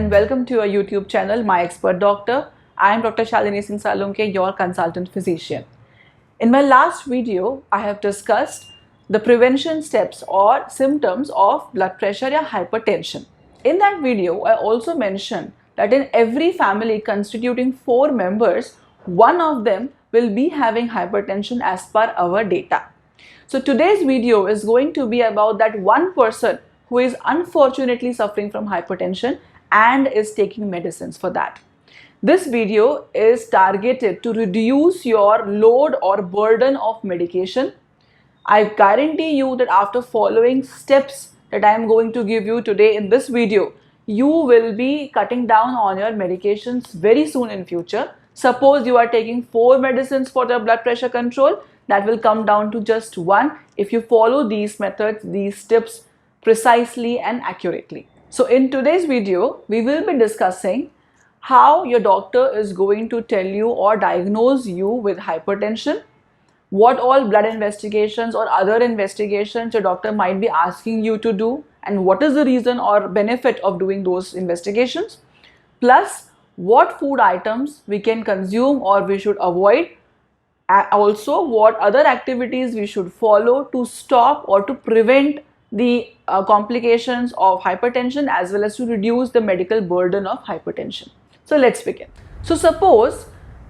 and welcome to our YouTube channel, My Expert Doctor. I am Dr. Shalini Singh Salunke, your consultant physician. In my last video, I have discussed the prevention steps or symptoms of blood pressure or hypertension. In that video, I also mentioned that in every family constituting 4 members, one of them will be having hypertension as per our data. So today's video is going to be about that one person who is unfortunately suffering from hypertension and is taking medicines for that. This video is targeted to reduce your load or burden of medication. I guarantee you that after following steps that I am going to give you today in this video, you will be cutting down on your medications very soon in future. Suppose you are taking 4 medicines for the blood pressure control, that will come down to just 1 if you follow these methods, these tips precisely and accurately. So in today's video, we will be discussing how your doctor is going to tell you or diagnose you with hypertension, what all blood investigations or other investigations your doctor might be asking you to do, and what is the reason or benefit of doing those investigations, plus what food items we can consume or we should avoid, also what other activities we should follow to stop or to prevent the complications of hypertension as well as to reduce the medical burden of hypertension. So let's begin. So suppose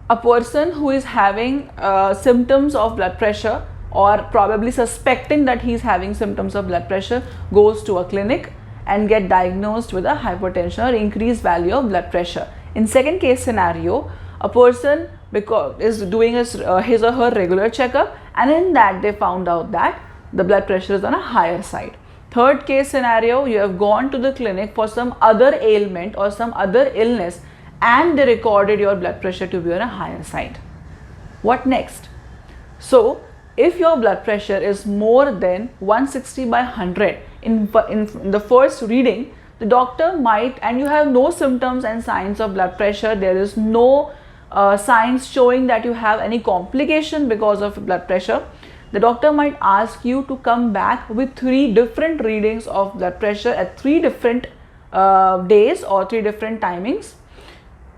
a person who is having symptoms of blood pressure or probably suspecting that he is having symptoms of blood pressure goes to a clinic and get diagnosed with a hypertension or increased value of blood pressure. In second case scenario, a person is doing his or her regular checkup, and in that they found out that the blood pressure is on a higher side. Third case scenario, you have gone to the clinic for some other ailment or some other illness and they recorded your blood pressure to be on a higher side. What next? So if your blood pressure is more than 160 by 100 in the first reading, the doctor might, and you have no symptoms and signs of blood pressure, there is no signs showing that you have any complication because of blood pressure, the doctor might ask you to come back with 3 different readings of blood pressure at 3 different days or 3 different timings.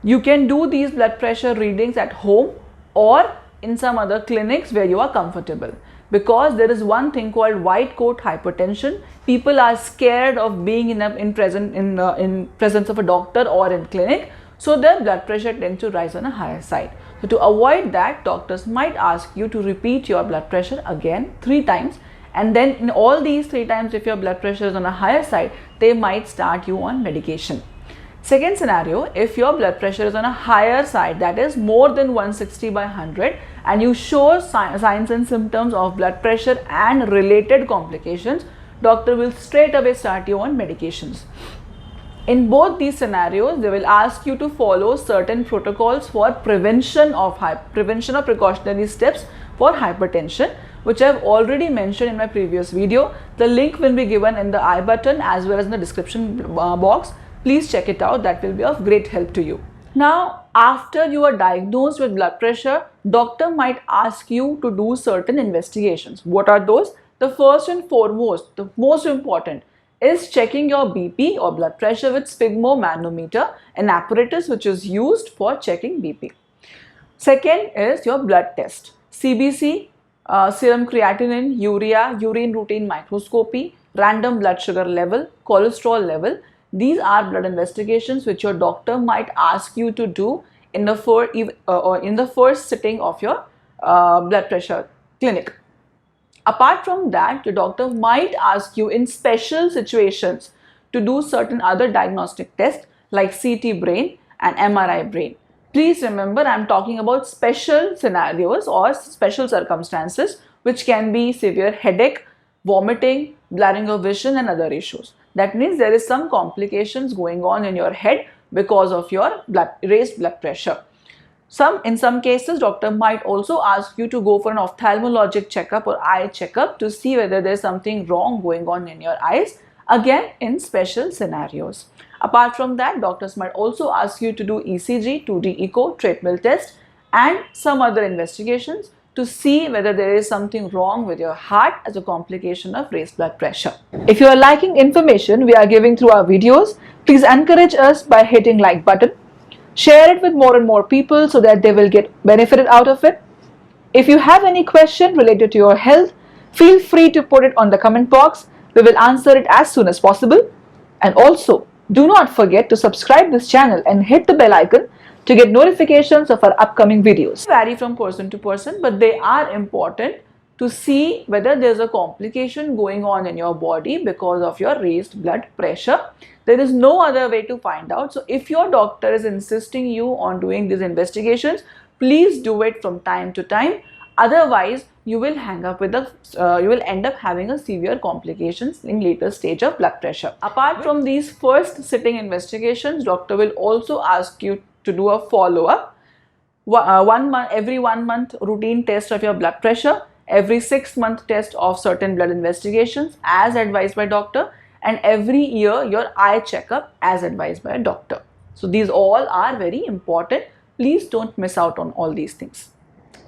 You can do these blood pressure readings at home or in some other clinics where you are comfortable, because there is one thing called white coat hypertension. People are scared of being in presence of a doctor or in clinic, so their blood pressure tends to rise on a higher side. So to avoid that, doctors might ask you to repeat your blood pressure again 3 times, and then in all these 3 times, if your blood pressure is on a higher side, they might start you on medication. Second scenario, if your blood pressure is on a higher side, that is more than 160 by 100, and you show signs and symptoms of blood pressure and related complications, doctor will straight away start you on medications. In both these scenarios, they will ask you to follow certain protocols for prevention or precautionary steps for hypertension, which I have already mentioned in my previous video. The link will be given in the I button as well as in the description box. Please check it out. That will be of great help to you. Now, after you are diagnosed with blood pressure, doctor might ask you to do certain investigations. What are those? The first and foremost, the most important, is checking your BP or blood pressure with sphygmomanometer, an apparatus which is used for checking BP. Second is your blood test, CBC, serum creatinine, urea, urine routine microscopy, random blood sugar level, cholesterol level. These are blood investigations which your doctor might ask you to do in the first sitting of your blood pressure clinic. Apart from that, the doctor might ask you in special situations to do certain other diagnostic tests like CT brain and MRI brain. Please remember, I am talking about special scenarios or special circumstances which can be severe headache, vomiting, blurring of vision and other issues. That means there is some complications going on in your head because of your raised blood pressure. In some cases, doctor might also ask you to go for an ophthalmologic checkup or eye checkup to see whether there is something wrong going on in your eyes, again in special scenarios. Apart from that, doctors might also ask you to do ECG, 2D echo, treadmill test and some other investigations to see whether there is something wrong with your heart as a complication of raised blood pressure. If you are liking information we are giving through our videos, Please encourage us by hitting like button. Share it with more and more people so that they will get benefited out of it. If you have any question related to your health, feel free to put it on the comment box. We will answer it as soon as possible. And also, do not forget to subscribe this channel and hit the bell icon to get notifications of our upcoming videos. They vary from person to person, but they are important to see whether there's a complication going on in your body because of your raised blood pressure. There is no other way to find out. So if your doctor is insisting you on doing these investigations, please do it from time to time. Otherwise, you will end up having a severe complications in later stage of blood pressure. Apart from these first sitting investigations, doctor will also ask you to do a follow-up. Every 1 month routine test of your blood pressure, every 6-month test of certain blood investigations as advised by doctor, and every year your eye checkup as advised by a doctor. So these all are very important. Please don't miss out on all these things.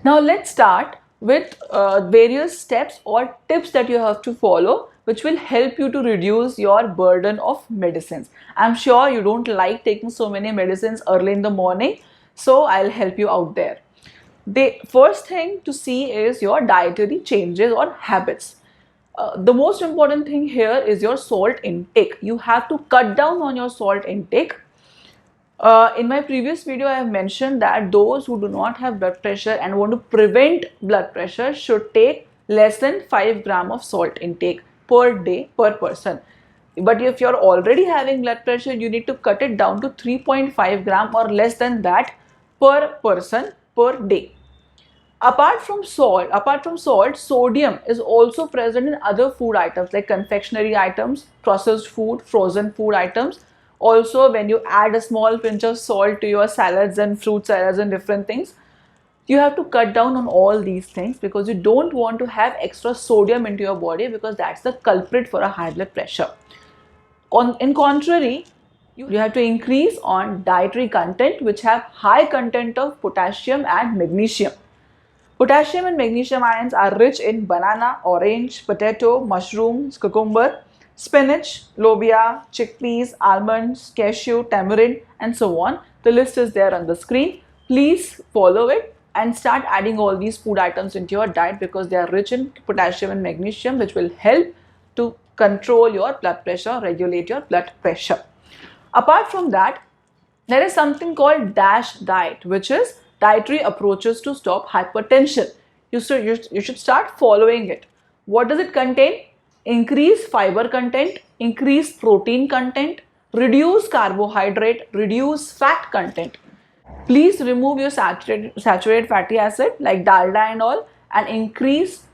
Now let's start with various steps or tips that you have to follow which will help you to reduce your burden of medicines. I'm sure you don't like taking so many medicines early in the morning, so I'll help you out there. The first thing to see is your dietary changes or habits. The most important thing here is your salt intake. You have to cut down on your salt intake. In my previous video, I have mentioned that those who do not have blood pressure and want to prevent blood pressure should take less than 5 gram of salt intake per day per person. But if you're already having blood pressure, you need to cut it down to 3.5 gram or less than that per person per day. Apart from salt, sodium is also present in other food items like confectionery items, processed food, frozen food items. Also, when you add a small pinch of salt to your salads and fruit salads and different things, you have to cut down on all these things because you don't want to have extra sodium into your body because that's the culprit for a high blood pressure. In contrary, you have to increase on dietary content which have high content of potassium and magnesium. Potassium and magnesium ions are rich in banana, orange, potato, mushrooms, cucumber, spinach, lobia, chickpeas, almonds, cashew, tamarind, and so on. The list is there on the screen. Please follow it and start adding all these food items into your diet because they are rich in potassium and magnesium, which will help to control your blood pressure, regulate your blood pressure. Apart from that, there is something called DASH diet, which is dietary approaches to stop hypertension. You should start following it. What does it contain? Increase fiber content, increase protein content, reduce carbohydrate, reduce fat content. Please remove your saturated fatty acid like dalda and all and increase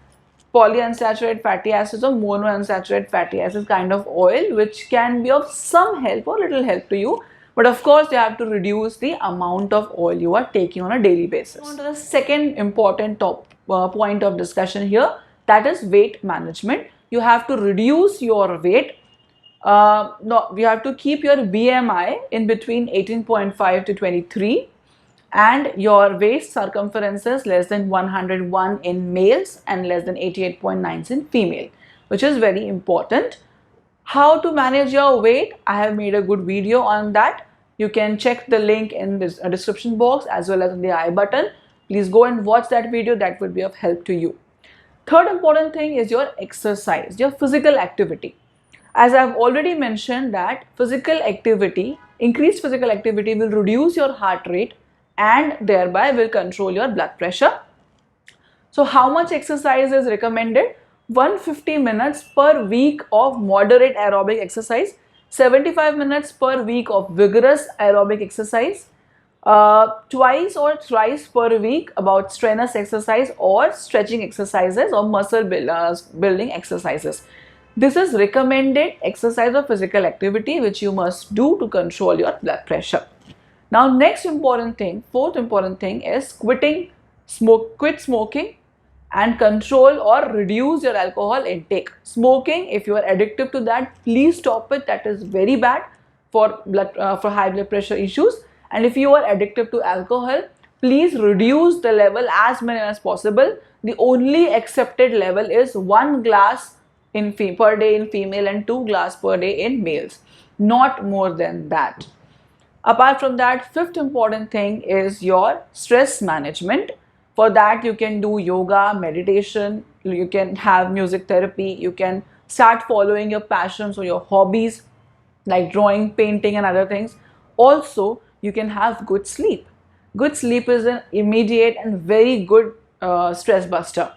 polyunsaturated fatty acids or monounsaturated fatty acids kind of oil, which can be of some help or little help to you. But of course, you have to reduce the amount of oil you are taking on a daily basis. On to the second important point of discussion here, that is weight management. You have to reduce your weight. You have to keep your BMI in between 18.5 to 23 and your waist circumferences less than 101 in males and less than 88.9 in female, which is very important. How to manage your weight? I have made a good video on that. You can check the link in this description box as well as in the I button. Please go and watch that video. That will be of help to you. Third important thing is your exercise, your physical activity. As I have already mentioned that increased physical activity will reduce your heart rate and thereby will control your blood pressure. So how much exercise is recommended? 150 minutes per week of moderate aerobic exercise, 75 minutes per week of vigorous aerobic exercise, twice or thrice per week about strenuous exercise or stretching exercises or muscle building exercises. This is recommended exercise or physical activity which you must do to control your blood pressure. Now fourth important thing is quit smoking and control or reduce your alcohol intake. Smoking, if you are addictive to that, please stop it. That is very bad for high blood pressure issues. And if you are addictive to alcohol, please reduce the level as many as possible. The only accepted level is 1 glass per day in female and 2 glass per day in males, not more than that. Apart from that, fifth important thing is your stress management. For that, you can do yoga, meditation, you can have music therapy, you can start following your passions or your hobbies like drawing, painting, and other things. Also, you can have good sleep. Good sleep is an immediate and very good stress buster.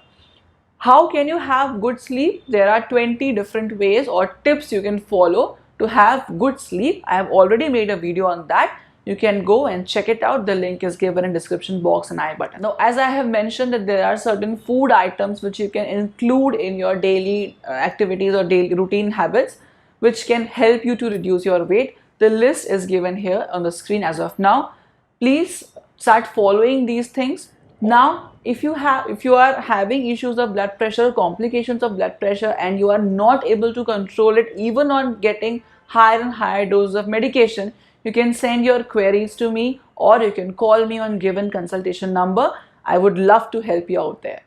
How can you have good sleep? There are 20 different ways or tips you can follow to have good sleep. I have already made a video on that. You can go and check it out. The link is given in description box and I button. Now, as I have mentioned that there are certain food items which you can include in your daily activities or daily routine habits which can help you to reduce your weight. The list is given here on the screen as of now. Please start following these things. Now, if you are having issues of blood pressure, complications of blood pressure, and you are not able to control it even on getting higher and higher doses of medication, you can send your queries to me or you can call me on given consultation number. I would love to help you out there.